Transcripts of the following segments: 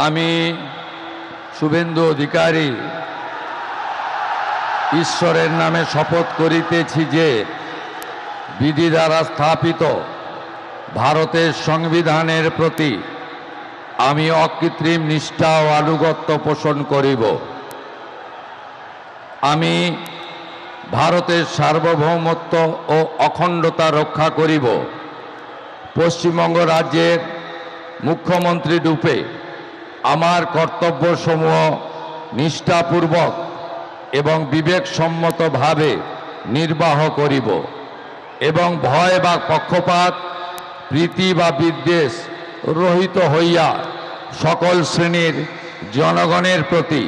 আমি শুভেন্দু অধিকারী ঈশ্বরের নামে শপথ করিতেছি যে বিধি দ্বারা স্থাপিত ভারতের সংবিধানের প্রতি আমি অকৃত্রিম নিষ্ঠা ও আনুগত্য পোষণ করিব। আমি ভারতের সার্বভৌমত্ব ও অখণ্ডতা রক্ষা করিব। পশ্চিমবঙ্গ রাজ্যের মুখ্যমন্ত্রী রূপে আমার কর্তব্যসমূহ নিষ্ঠাপূর্বক এবং বিবেকসম্মতভাবে নির্বাহ করিব এবং ভয় বা পক্ষপাত, প্রীতি বা বিদ্বেষ রহিত হইয়া সকল শ্রেণীর জনগণের প্রতি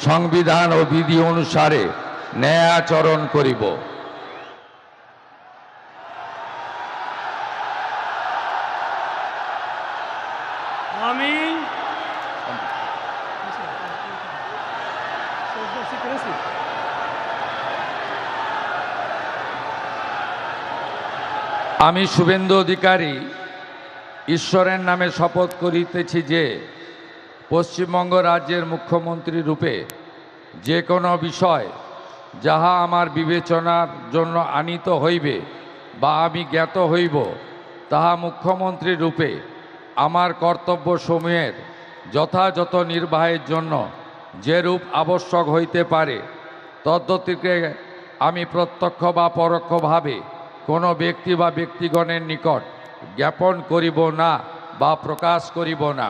সংবিধান ও বিধি অনুসারে ন্যায় আচরণ করিব। আমি শুভেন্দু অধিকারী ঈশ্বরের নামে শপথ করিতেছি যে পশ্চিমবঙ্গ রাজ্যের মুখ্যমন্ত্রী রূপে যে কোনো বিষয় যাহা আমার বিবেচনার জন্য আনীত হইবে বা আমি জ্ঞাত হইব, তাহা মুখ্যমন্ত্রী রূপে আমার কর্তব্যসমূহের যথাযথ নির্বাহের জন্য যেরূপ আবশ্যক হইতে পারে তদ্গতিকে আমি প্রত্যক্ষ বা পরোক্ষভাবে কোনো ব্যক্তি বা ব্যক্তিগণের নিকট জ্ঞাপন করিব না বা প্রকাশ করিব না।